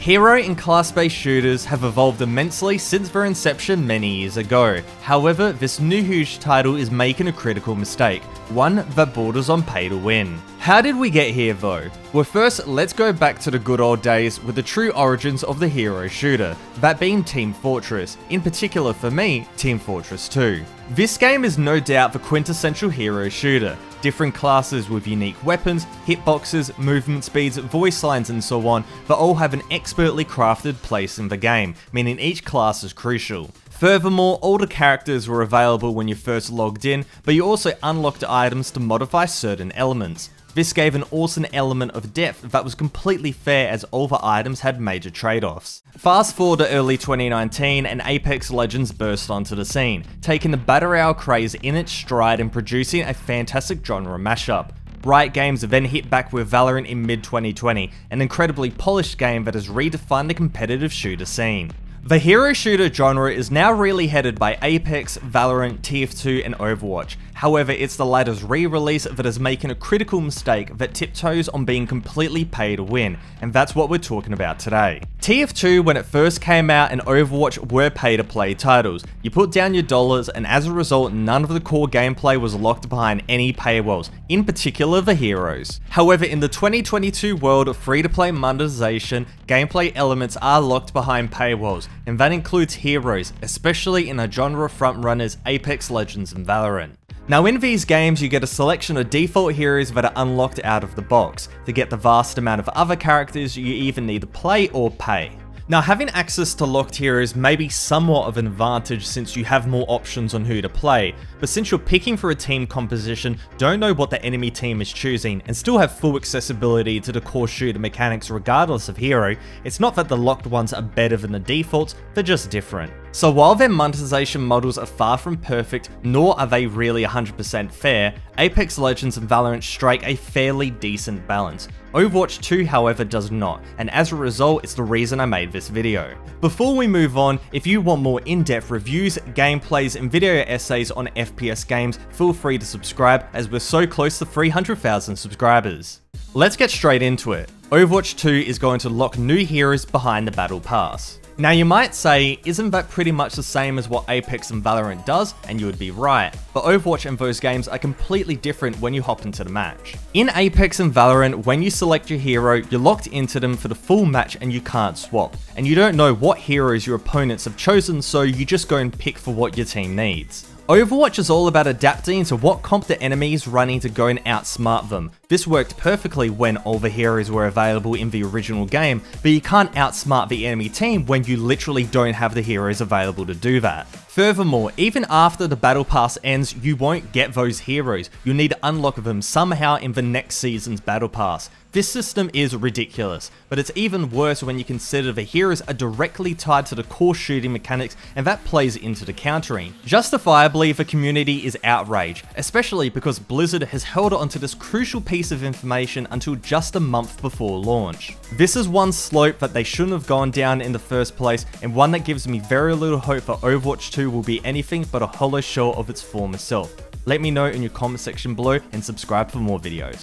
Hero and class-based shooters have evolved immensely since their inception many years ago. However, this new huge title is making a critical mistake, one that borders on pay to win. How did we get here though? Well, first, let's go back to the good old days with the true origins of the hero shooter, that being Team Fortress, in particular for me, Team Fortress 2. This game is no doubt the quintessential hero shooter. Different classes with unique weapons, hitboxes, movement speeds, voice lines and so on, that all have an expertly crafted place in the game, meaning each class is crucial. Furthermore, all the characters were available when you first logged in, but you also unlocked items to modify certain elements. This gave an awesome element of depth that was completely fair as all the items had major trade-offs. Fast forward to early 2019 and Apex Legends burst onto the scene, taking the Battle Royale craze in its stride and producing a fantastic genre mashup. Riot Games then hit back with Valorant in mid-2020, an incredibly polished game that has redefined the competitive shooter scene. The hero shooter genre is now really headed by Apex, Valorant, TF2 and Overwatch. However, it's the latter's re-release that is making a critical mistake that tiptoes on being completely pay to win, and that's what we're talking about today. TF2, when it first came out, and Overwatch were pay to play titles. You put down your dollars, and as a result, none of the core gameplay was locked behind any paywalls, in particular the heroes. However, in the 2022 world of free-to-play monetization, gameplay elements are locked behind paywalls, and that includes heroes, especially in the genre frontrunners Apex Legends and Valorant. Now in these games you get a selection of default heroes that are unlocked out of the box. To get the vast amount of other characters you either need to play or pay. Now having access to locked heroes may be somewhat of an advantage since you have more options on who to play, but since you're picking for a team composition, don't know what the enemy team is choosing, and still have full accessibility to the core shooter mechanics regardless of hero, it's not that the locked ones are better than the defaults, they're just different. So while their monetization models are far from perfect, nor are they really 100% fair, Apex Legends and Valorant strike a fairly decent balance. Overwatch 2 however does not, and as a result it's the reason I made this video. Before we move on, if you want more in-depth reviews, gameplays and video essays on FPS games, feel free to subscribe as we're so close to 300,000 subscribers. Let's get straight into it. Overwatch 2 is going to lock new heroes behind the Battle Pass. Now you might say, isn't that pretty much the same as what Apex and Valorant does? And you would be right, but Overwatch and those games are completely different when you hop into the match. In Apex and Valorant, when you select your hero, you're locked into them for the full match and you can't swap. And you don't know what heroes your opponents have chosen, so you just go and pick for what your team needs. Overwatch is all about adapting to what comp the enemy is running to go and outsmart them. This worked perfectly when all the heroes were available in the original game, but you can't outsmart the enemy team when you literally don't have the heroes available to do that. Furthermore, even after the battle pass ends, you won't get those heroes. You'll need to unlock them somehow in the next season's battle pass. This system is ridiculous, but it's even worse when you consider the heroes are directly tied to the core shooting mechanics, and that plays into the countering. Justifiably, the community is outraged, especially because Blizzard has held onto this crucial piece of information until just a month before launch. This is one slope that they shouldn't have gone down in the first place, and one that gives me very little hope that Overwatch 2 will be anything but a hollow shell of its former self. Let me know in your comment section below and subscribe for more videos.